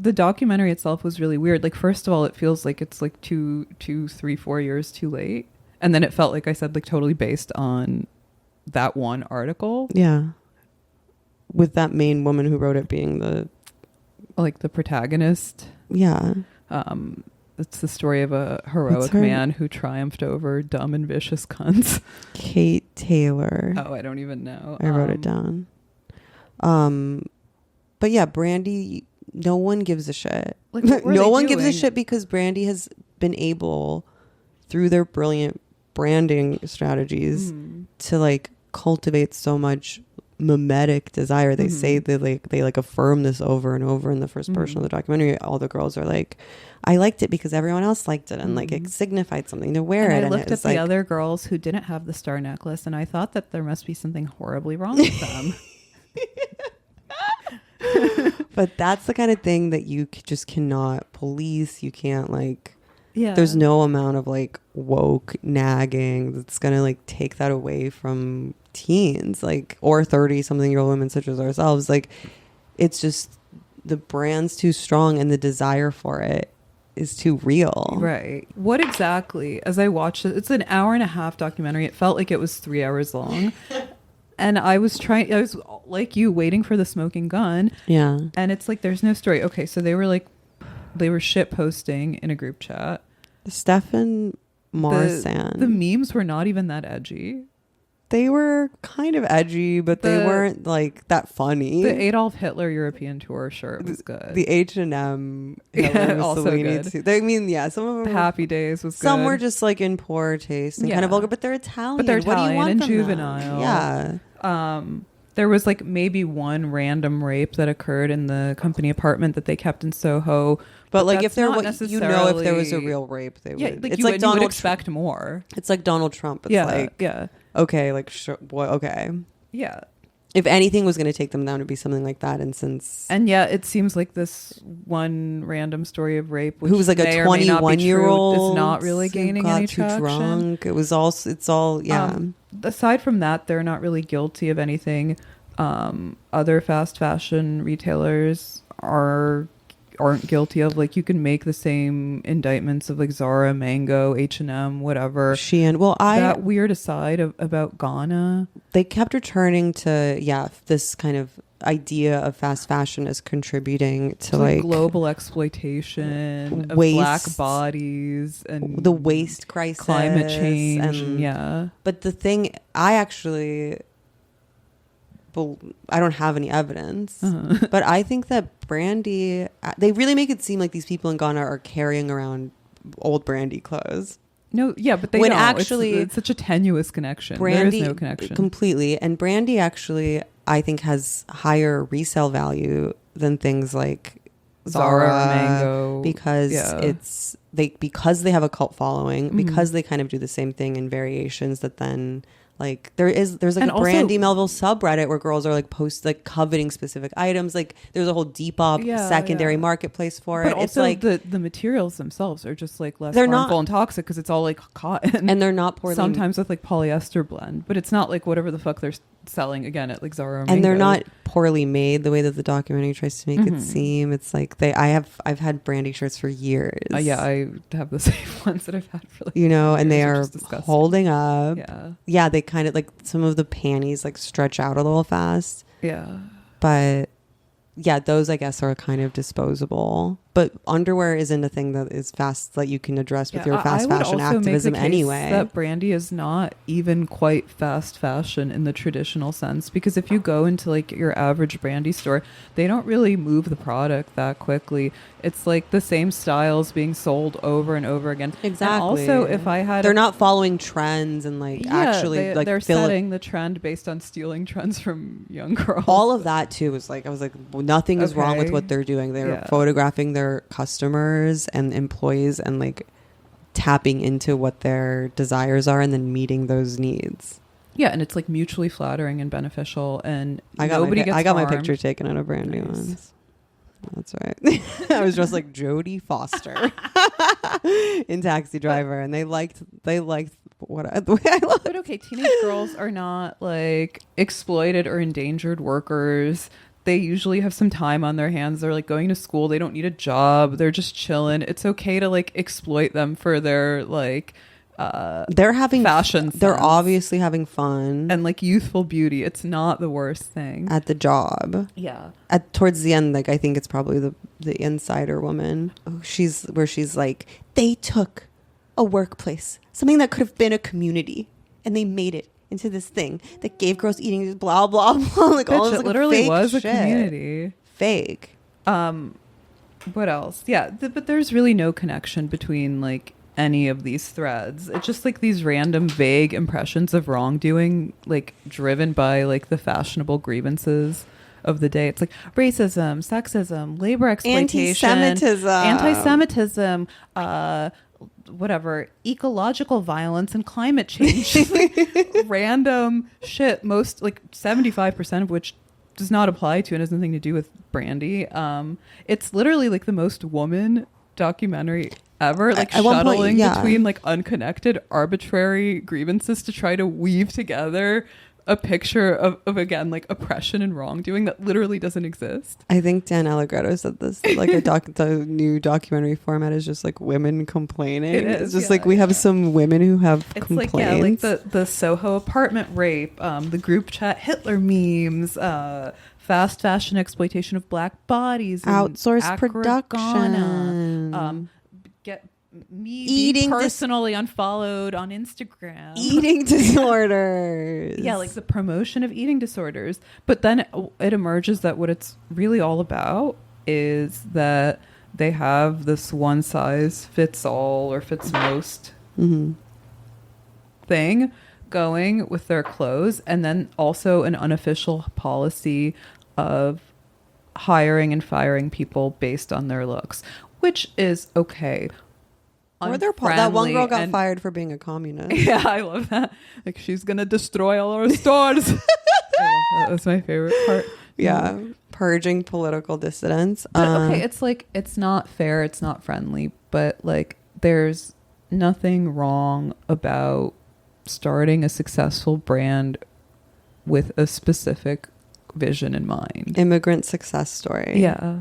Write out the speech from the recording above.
the documentary itself was really weird. Like, first of all, it feels like it's like 4 years too late. And then it felt, like I said, like totally based on that one article. Yeah. With that main woman who wrote it being the protagonist. Yeah. It's the story of a heroic man who triumphed over dumb and vicious cunts. Kate Taylor. Oh, I don't even know. I wrote it down. But yeah, Brandy, no one gives a shit. Like, no one gives a shit because Brandy has been able, through their brilliant branding strategies, to like cultivate so much mimetic desire. They say they affirm this over and over in the first person of the documentary. All the girls are like, I liked it because everyone else liked it, and like it signified something to wear it. I looked at the other girls who didn't have the star necklace, and I thought that there must be something horribly wrong with them. But that's the kind of thing that you just cannot police. You can't there's no amount of like woke nagging that's gonna like take that away from teens, like, or 30-something-year-old women such as ourselves. Like, it's just the brand's too strong and the desire for it is too real. Right. What exactly, as I watched it, it's an 1.5-hour documentary. It felt like it was 3 hours long. And I was like you, waiting for the smoking gun. Yeah. And it's like, there's no story. Okay, so they were shit posting in a group chat. Stefan Marsan. The memes were not even that edgy. They were kind of edgy, but they weren't like that funny. The Adolf Hitler European tour shirt was good. The H&M also good. Some of them Happy Days was good. Some were just like in poor taste and kind of vulgar, but they're Italian. But they're Italian, what do you want and from juvenile. Them? Yeah. There was like maybe one random rape that occurred in the company apartment that they kept in Soho. But like, if there was, if there was a real rape, they would. Yeah, like, you would expect more. It's like Donald Trump. It's okay, like, okay. Yeah. If anything was going to take them down, it'd be something like that. And yeah, it seems like this one random story of rape, which who was like a 21-year-old, is not really gaining any traction. Drunk. It's all. Aside from that, they're not really guilty of anything. Other fast fashion retailers aren't guilty of, like, you can make the same indictments of like Zara, Mango, H&M, whatever. Shein. Well, that weird aside about Ghana. They kept returning to this kind of idea of fast fashion as contributing to like global exploitation of black bodies and the waste crisis, climate change, But the thing, I don't have any evidence, but I think that Brandy, they really make it seem like these people in Ghana are carrying around old Brandy clothes. No, yeah, but they when don't. Actually, it's such a tenuous connection. Brandy, there is no connection. Completely. And Brandy actually, I think, has higher resale value than things like Zara or Mango, because because they have a cult following, because they kind of do the same thing in variations that then. Like there's like and a Brandy Melville subreddit where girls are like coveting specific items. Like there's a whole Depop secondary marketplace for it. But also it's like the materials themselves are just like less harmful and toxic because it's all like cotton, and they're not poorly sometimes with like polyester blend. But it's not like whatever the fuck they're selling again at like Zara or Mango. And they're not poorly made the way that the documentary tries to make it seem. It's like I've had Brandy shirts for years. I have the same ones that I've had for like and they are holding up. Yeah, they kind of like some of the panties like stretch out a little fast. Yeah, but those I guess are kind of disposable. But underwear isn't a thing that is fast that you can address with your fast fashion activism anyway. That Brandy is not even quite fast fashion in the traditional sense, because if you go into like your average Brandy store, they don't really move the product that quickly. It's like the same styles being sold over and over again. Exactly. And also, if they're not following trends and they're setting the trend based on stealing trends from young girls. All of that too was like, I was like, nothing is wrong with what they're doing. They're photographing their customers and employees and like tapping into what their desires are and then meeting those needs. Yeah, and it's like mutually flattering and beneficial, and I got my picture taken at a Brandy once. That's right. I was dressed like Jodie Foster in Taxi Driver, and they liked the way I look. But okay, teenage girls are not like exploited or endangered workers. they usually have some time on their hands. They're like going to school. They don't need a job. They're just chilling. It's okay to like exploit them for their like they're having fashion they're sense obviously having fun and like youthful beauty. It's not the worst thing at the job. Yeah. At towards the end, like I think it's probably the insider woman. She's like, they took a workplace, something that could have been a community, and they made it into this thing that gave girls eating blah blah blah. Like all this, it literally fake was shit. A community. Fake. What else? Yeah, but there's really no connection between like any of these threads. It's just like these random vague impressions of wrongdoing, like driven by like the fashionable grievances of the day. It's like racism, sexism, labor exploitation, anti-Semitism, whatever, ecological violence and climate change. Like, random shit, most like 75% of which does not apply to and has nothing to do with Brandy. It's literally like the most woman documentary ever, like shuttling between like unconnected arbitrary grievances to try to weave together a picture of again like oppression and wrongdoing that literally doesn't exist. I think Dan Allegretto said this, like the new documentary format is just like women complaining. It's just like we have some women who have complaints. Like the Soho apartment rape, the group chat Hitler memes, fast fashion exploitation of black bodies, outsourced production, eating personally unfollowed on Instagram, eating disorders. Yeah, like the promotion of eating disorders. But then it emerges that what it's really all about is that they have this one size fits all or fits most thing going with their clothes, and then also an unofficial policy of hiring and firing people based on their looks, which is okay. Or that one girl got fired for being a communist. Yeah, I love that. Like, she's gonna destroy all our stores. I love that. That's my favorite part. Yeah, purging political dissidents. But, okay, it's like, it's not fair, it's not friendly, but like there's nothing wrong about starting a successful brand with a specific vision in mind. Immigrant success story. Yeah.